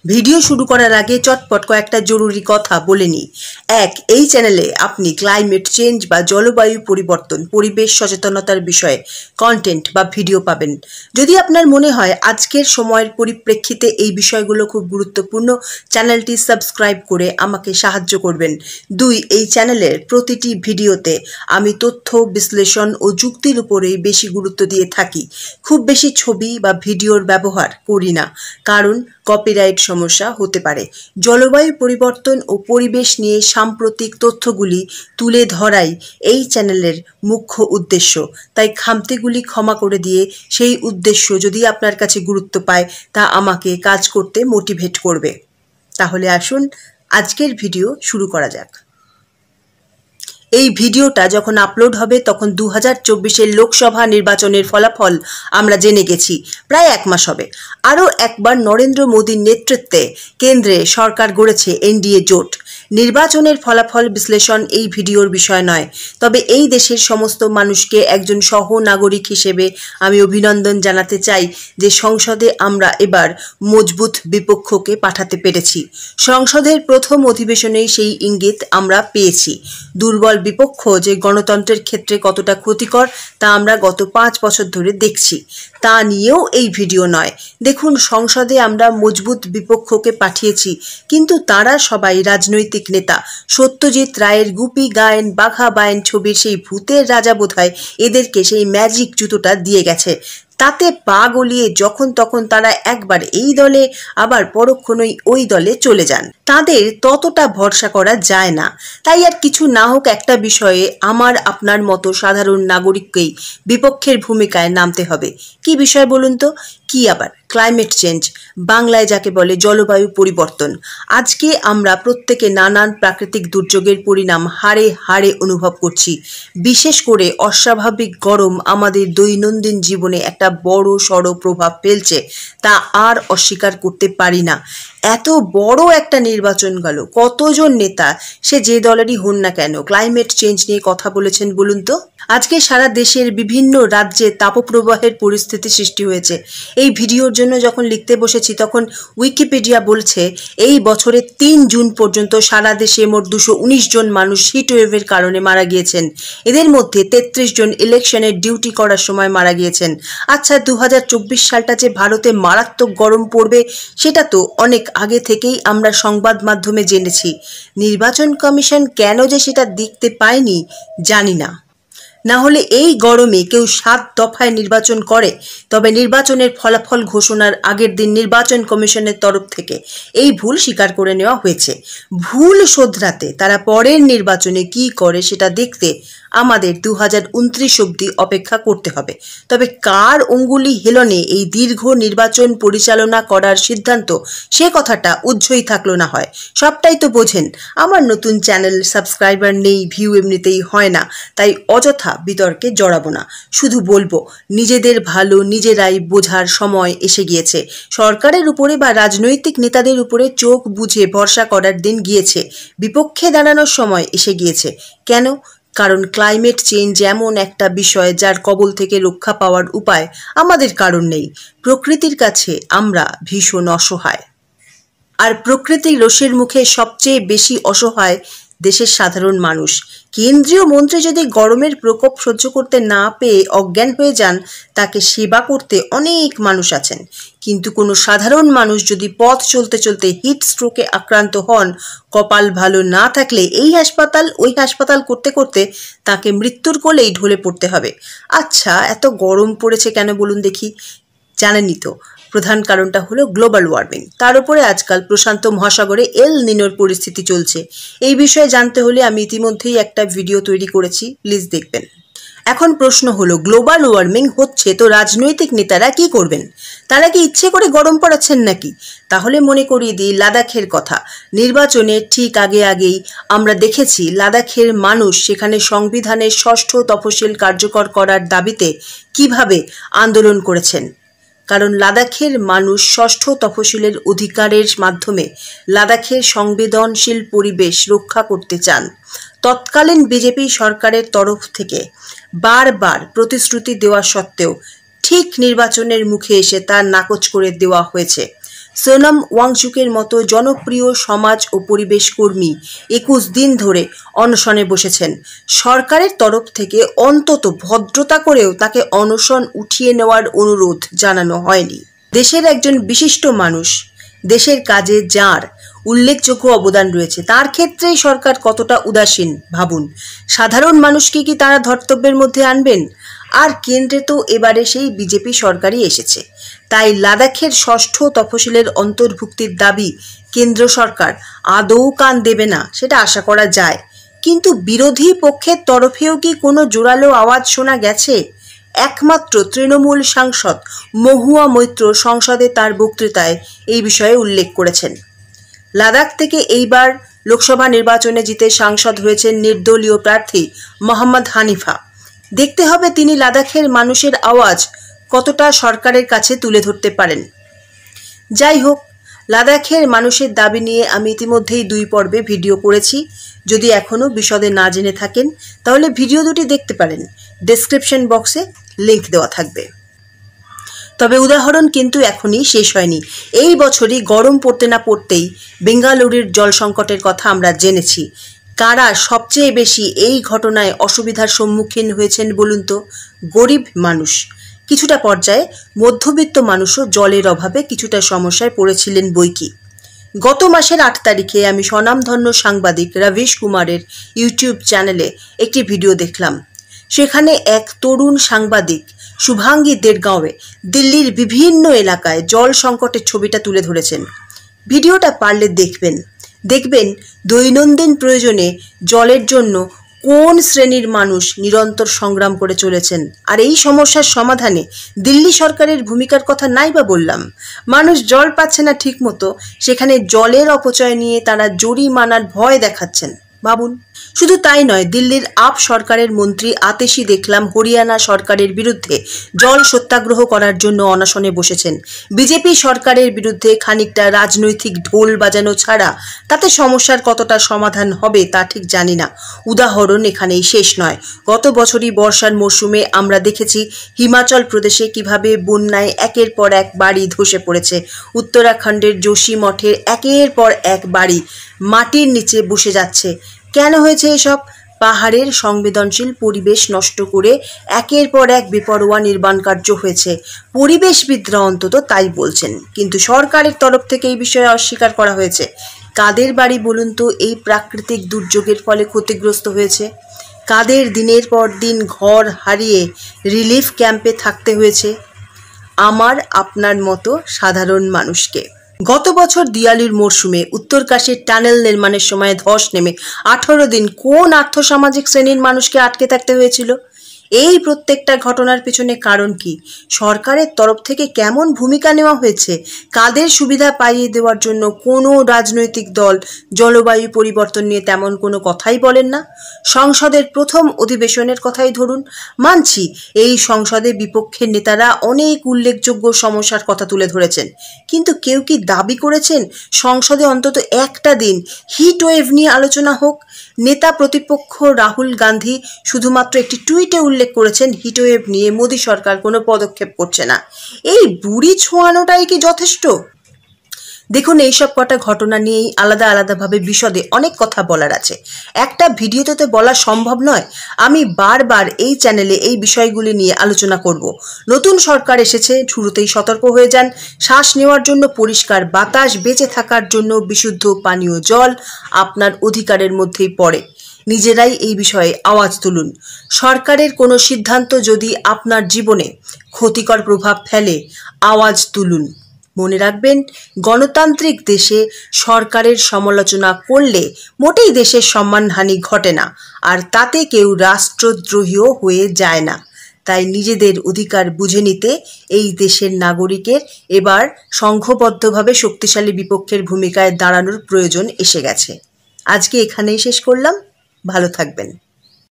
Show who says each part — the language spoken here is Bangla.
Speaker 1: ভিডিও শুরু করার আগে চটপট কয়েকটা জরুরি কথা বলে নিই। এক, এই চ্যানেলে আপনি ক্লাইমেট চেঞ্জ বা জলবায়ু পরিবর্তন, পরিবেশ সচেতনতার বিষয়ে কন্টেন্ট বা ভিডিও পাবেন। যদি আপনার মনে হয় আজকের সময়ের পরিপ্রেক্ষিতে এই বিষয়গুলো খুব গুরুত্বপূর্ণ, চ্যানেলটি সাবস্ক্রাইব করে আমাকে সাহায্য করবেন। দুই, এই চ্যানেলের প্রতিটি ভিডিওতে আমি তথ্য বিশ্লেষণ ও যুক্তির উপরেই বেশি গুরুত্ব দিয়ে থাকি। খুব বেশি ছবি বা ভিডিওর ব্যবহার করি না, কারণ কপিরাইট সমস্যা হতে পারে। জলবায়ু পরিবর্তন ও পরিবেশ নিয়ে সাম্প্রতিক তথ্যগুলি তুলে ধরাই এই চ্যানেলের মুখ্য উদ্দেশ্য। তাই খামতিগুলি ক্ষমা করে দিয়ে সেই উদ্দেশ্য যদি আপনার কাছে গুরুত্ব পায়, তা আমাকে কাজ করতে মোটিভেট করবে। তাহলে আসুন আজকের ভিডিও শুরু করা যাক। এই ভিডিওটা যখন আপলোড হবে তখন 2024-এর লোকসভা নির্বাচনের ফলাফল আমরা জেনে গেছি। প্রায় 1 মাস হবে। আরও একবার নরেন্দ্র মোদীর নেতৃত্বে কেন্দ্রে সরকার গড়েছে এনডিএ জোট। নির্বাচনের ফলাফল বিশ্লেষণ এই ভিডিওর বিষয় নয়, তবে এই দেশের সমস্ত মানুষকে একজন সহ-নাগরিক হিসেবে আমি অভিনন্দন জানাতে চাই যে সংসদে আমরা এবার মজবুত বিপক্ষকে পাঠাতে পেরেছি। সংসদের প্রথম অধিবেশনেই সেই ইঙ্গিত আমরা পেয়েছি। দুর্বল বিপক্ষ যে গণতন্ত্রের ক্ষেত্রে কতটা ক্ষতিকর তা আমরা গত 5 বছর ধরে দেখছি। তা নিয়েও এই ভিডিও নয়। দেখুন, সংসদে আমরা মজবুত বিপক্ষকে পাঠিয়েছি, কিন্তু তারা সবাই রাজনৈতিক নেতা। সত্যজিৎ রায়ের গুপি গায়েন বাঘা বায়েন ছবির সেই ভূতের রাজা বোধহয় এদেরকে সেই ম্যাজিক জুতোটা দিয়ে গেছে। তাতে পা গলিয়ে যখন তখন তারা একবার এই দলে আবার পরক্ষণেই ওই দলে চলে যান। তাদের ততটা ভরসা করা যায় না। তাই আর কিছু না হোক, একটা বিষয়ে আমার আপনার মতো সাধারণ নাগরিককেই বিপক্ষের ভূমিকায় নামতে হবে। কি বিষয় বলুন তো? কি আবার? ক্লাইমেট চেঞ্জ, বাংলায় যাকে বলে জলবায়ু পরিবর্তন। আজকে আমরা প্রত্যেকে নানান প্রাকৃতিক দুর্যোগের পরিণাম হাড়ে হাড়ে অনুভব করছি। বিশেষ করে অস্বাভাবিক গরম আমাদের দৈনন্দিন জীবনে একটা বড় সড় প্রভাব ফেলছে, তা আর অস্বীকার করতে পারি না। এত বড় একটা নির্বাচন গেল, কতজন নেতা, সে যে দলেরই হন না কেন, ক্লাইমেট চেঞ্জ নিয়ে কথা বলেছেন বলুন তো? আজকে সারা দেশের বিভিন্ন রাজ্যে তাপপ্রবাহের পরিস্থিতি সৃষ্টি হয়েছে। এই ভিডিওর জন্য যখন লিখতে বসেছি তখন উইকিপিডিয়া বলছে এই বছরের 3 জুন পর্যন্ত সারা দেশে মোট 219 জন মানুষ হিটওয়েভের কারণে মারা গিয়েছেন। এদের মধ্যে 33 জন ইলেকশনের ডিউটি করার সময় মারা গিয়েছেন। আচ্ছা, 2024 সালটা যে ভারতে মারাত্মক গরম পড়বে সেটা তো অনেক আগে থেকেই আমরা সংবাদ মাধ্যমে জেনেছি। নির্বাচন কমিশন কেন যে সেটা দেখতে পায়নি জানি না। না হলে এই গরমে কেউ 7 দফায় নির্বাচন করে, তবে নির্বাচনের ফলাফল ঘোষণার আগের দিন নির্বাচন কমিশনের তরফ থেকে এই ভুল স্বীকার করে নেওয়া হয়েছে। ভুল শোধরাতে তারা পরের নির্বাচনে কি করে সেটা দেখতে আমাদের 2029 অবধি অপেক্ষা করতে হবে। তবে কার অঙ্গুলি হেলনে এই দীর্ঘ নির্বাচন পরিচালনা করার সিদ্ধান্ত, সে কথাটা উজ্জ্বই থাকলো না হয়। সবটাই তো বোঝেন, আমার নতুন চ্যানেল, সাবস্ক্রাইবার নেই, ভিউ এমনিতেই হয় না, তাই অযথা বিতর্কে জড়াবো না। শুধু বলবো, নিজেদের ভালো নিজেরাই বোঝার সময় এসে গিয়েছে। সরকারের উপরে বা রাজনৈতিক নেতাদের উপরে চোখ বুঝে ভরসা করার দিন গিয়েছে। বিপক্ষে দাঁড়ানোর সময় এসে গিয়েছে। কেন? কারণ ক্লাইমেট চেঞ্জ এমন একটা বিষয় যার কবল থেকে রক্ষা পাওয়ার উপায় আমাদের কারণ নেই। প্রকৃতির কাছে আমরা ভীষণ অসহায়। আর প্রকৃতির রোষের মুখে সবচেয়ে বেশি অসহায় দেশের সাধারণ মানুষ। কেন্দ্রীয় মন্ত্রী যদি গরমের প্রকোপ সহ্য করতে না পেয়ে অজ্ঞান হয়ে যান, তাকে সেবা করতে অনেক মানুষ আছেন। কিন্তু কোনো সাধারণ মানুষ যদি পথ চলতে চলতে হিট স্ট্রোকে আক্রান্ত হন, কপাল ভালো না থাকলে এই হাসপাতাল ওই হাসপাতাল করতে করতে তাকে মৃত্যুর কোলেই ঢলে পড়তে হবে। আচ্ছা, এত গরম পড়েছে কেন বলুন দেখি? জানেনই তো, প্রধান কারণটা হলো গ্লোবাল ওয়ার্মিং। তার উপরে আজকাল প্রশান্ত মহাসাগরে এল নিনোর পরিস্থিতি চলছে। এই বিষয়ে জানতে হলে আমি ইতিমধ্যেই একটা ভিডিও তৈরি করেছি, প্লিজ দেখবেন। এখন প্রশ্ন হলো, গ্লোবাল ওয়ার্মিং হচ্ছে তো রাজনৈতিক নেতারা কি করবেন? তারা কি ইচ্ছে করে গরম পড়াচ্ছেন নাকি? তাহলে মনে করিয়ে দিই লাদাখের কথা। নির্বাচনের ঠিক আগেই আমরা দেখেছি লাদাখের মানুষ সেখানে সংবিধানের 6ষ্ঠ তফসিল কার্যকর করার দাবিতে কিভাবে আন্দোলন করেছেন। কারণ লাদাখের মানুষ 6ষ্ঠ তফসিলের অধিকারের মাধ্যমে লাদাখের সংবেদনশীল পরিবেশ রক্ষা করতে চান। তৎকালীন বিজেপি সরকারের তরফ থেকে বারবার প্রতিশ্রুতি দেওয়া সত্ত্বেও ঠিক নির্বাচনের মুখে এসে তা নাকচ করে দেওয়া হয়েছে। সোনম ওয়াংচুকের মতো জনপ্রিয় সমাজ ও পরিবেশ কর্মী 21 দিন ধরে অনশনে বসেছেন। সরকারের তরফ থেকে অন্তত ভদ্রতা করেও তাকে অনশন উঠিয়ে নেওয়ার অনুরোধ জানানো হয়নি। দেশের একজন বিশিষ্ট মানুষ, দেশের কাজে যার উল্লেখযোগ্য অবদান রয়েছে, তার ক্ষেত্রেই সরকার কতটা উদাসীন ভাবুন। সাধারণ মানুষকে কি তারা ধর্তব্যের মধ্যে আনবেন? আর কেন্দ্রে তো এবারে সেই বিজেপি সরকারই এসেছে, তাই লাদাখের 6ষ্ঠ তফসিলের অন্তর্ভুক্তির দাবি কেন্দ্র সরকার আদৌ কান দেবে না সেটা আশা করা যায়। কিন্তু বিরোধী পক্ষের তরফেও কি কোনো জোরালো আওয়াজ শোনা গেছে? একমাত্র তৃণমূল সাংসদ মহুয়া মৈত্র সংসদে তার বক্তৃতায় এই বিষয়ে উল্লেখ করেছেন। লাদাখ থেকে এইবার লোকসভা নির্বাচনে জিতে সাংসদ হয়েছেন নির্দলীয় প্রার্থী মোহাম্মদ হানিফা। দেখতে হবে তিনি লাদাখের মানুষের আওয়াজ কতটা সরকারের কাছে তুলে ধরতে পারেন। যাই হোক, লাদাখের মানুষের দাবি নিয়ে আমি ইতিমধ্যেই 2 পর্বে ভিডিও করেছি। যদি এখনও বিশদে না জেনে থাকেন তাহলে ভিডিও দুটি দেখতে পারেন, ডেসক্রিপশন বক্সে লিংক দেওয়া থাকবে। তবে উদাহরণ কিন্তু এখনই শেষ হয়নি। এই বছরই গরম পড়তে না পড়তেই বেঙ্গালুরুর জল সংকটের কথা আমরা জেনেছি। কারা সবচেয়ে বেশি এই ঘটনায় অসুবিধার সম্মুখীন হয়েছেন বলুন তো? গরিব মানুষ। কিছুটা পর্যায়ে মধ্যবিত্ত মানুষও জলের অভাবে কিছুটা সমস্যায় পড়েছিলেন বৈকি। গত মাসের 8 তারিখে আমি স্বনামধন্য সাংবাদিক রবিশ কুমারের ইউটিউব চ্যানেলে একটি ভিডিও দেখলাম। সেখানে এক তরুণ সাংবাদিক শুভাঙ্গী দেড়গাঁওয়ে দিল্লির বিভিন্ন এলাকায় জল সংকটের ছবিটা তুলে ধরেছেন। ভিডিওটা পারলে দেখবেন দৈনন্দিন প্রয়োজনে জলের জন্য কোন শ্রেণীর মানুষ নিরন্তর সংগ্রাম করে চলেছেন। আর এই সমস্যার সমাধানে দিল্লি সরকারের ভূমিকার কথা নাই বা বললাম। মানুষ জল পাচ্ছে না ঠিক মতো, সেখানে জলের অপচয় নিয়ে তারা জরিমানার ভয় দেখাচ্ছেন। ভাবুন। শুধু তাই নয়, দিল্লির আপ সরকারের মন্ত্রী আতেশি দেখলাম হরিয়ানা সরকারের বিরুদ্ধে জল সত্যাগ্রহ করার জন্য অনশনে বসেছেন। বিজেপি সরকারের বিরুদ্ধে খানিকটা রাজনৈতিক ঢোল বাজানো ছাড়া তাতে সমস্যার কতটা সমাধান হবে তা ঠিক জানি না। উদাহরণ এখানেই শেষ নয়। গত বছরই বর্ষার মরশুমে আমরা দেখেছি হিমাচল প্রদেশে কিভাবে বন্যায় একের পর এক বাড়ি ধসে পড়েছে। উত্তরাখণ্ডের যোশী মঠের একের পর এক বাড়ি মাটির নিচে বসে যাচ্ছে। কেন হয়েছে এসব? পাহাড়ের সংবেদনশীল পরিবেশ নষ্ট করে একের পর এক বেপরোয়া নির্মাণ কার্য হয়েছে। পরিবেশবিদরা অন্তত তাই বলছেন, কিন্তু সরকারের তরফ থেকে এই বিষয়ে অস্বীকার করা হয়েছে। কাদের বাড়ি বলুন তো এই প্রাকৃতিক দুর্যোগের ফলে ক্ষতিগ্রস্ত হয়েছে? কাদের দিনের পর দিন ঘর হারিয়ে রিলিফ ক্যাম্পে থাকতে হয়েছে? আমার আপনার মতো সাধারণ মানুষকে। গত বছর দিওয়ালির মরশুমে উত্তরকাশীর টানেল নির্মাণের সময় ধস নেমে 18 দিন কোন আর্থসামাজিক শ্রেণীর মানুষকে আটকে থাকতে হয়েছিল? এই প্রত্যেকটা ঘটনার পিছনে কারণ কি? সরকারের তরফ থেকে কেমন ভূমিকা নেওয়া হয়েছে? কাদের সুবিধা পাইয়ে দেওয়ার জন্য কোনো রাজনৈতিক দল জলবায়ু পরিবর্তন নিয়ে তেমন কোনো কথাই বলেন না। সংসদের প্রথম অধিবেশনের কথাই ধরুন। মানছি এই সংসদে বিপক্ষের নেতারা অনেক উল্লেখযোগ্য সমস্যার কথা তুলে ধরেছেন, কিন্তু কেউ কি দাবি করেছেন সংসদে অন্তত একটা দিন হিট ওয়েভ নিয়ে আলোচনা হোক? নেতা প্রতিপক্ষ রাহুল গান্ধী শুধুমাত্র একটি টুইটে উল্লেখ করেছেন হিটওয়েভ নিয়ে মোদী সরকার কোনো পদক্ষেপ করছে না। এই বুড়ি ছোঁয়ানোটাই কি যথেষ্ট? দেখুন, এইসব কটা ঘটনা নিয়েই আলাদাভাবে বিশদে অনেক কথা বলার আছে। একটা ভিডিওতে তো বলা সম্ভব নয়। আমি বারবার এই চ্যানেলে এই বিষয়গুলি নিয়ে আলোচনা করব। নতুন সরকার এসেছে, শুরুতেই সতর্ক হয়ে যান। শ্বাস নেওয়ার জন্য পরিষ্কার বাতাস, বেঁচে থাকার জন্য বিশুদ্ধ পানীয় জল আপনার অধিকারের মধ্যেই পড়ে। নিজেরাই এই বিষয়ে আওয়াজ তুলুন। সরকারের কোনো সিদ্ধান্ত যদি আপনার জীবনে ক্ষতিকর প্রভাব ফেলে, আওয়াজ তুলুন। মনে রাখবেন, গণতান্ত্রিক দেশে সরকারের সমালোচনা করলে মোটেই দেশের সম্মানহানি ঘটে না, আর তাতে কেউ রাষ্ট্রদ্রোহীও হয়ে যায় না। তাই নিজেদের অধিকার বুঝে নিতে এই দেশের নাগরিকের এবার সংঘবদ্ধভাবে শক্তিশালী বিপক্ষের ভূমিকায় দাঁড়ানোর প্রয়োজন এসে গেছে। আজকে এখানেই শেষ করলাম। ভালো থাকবেন।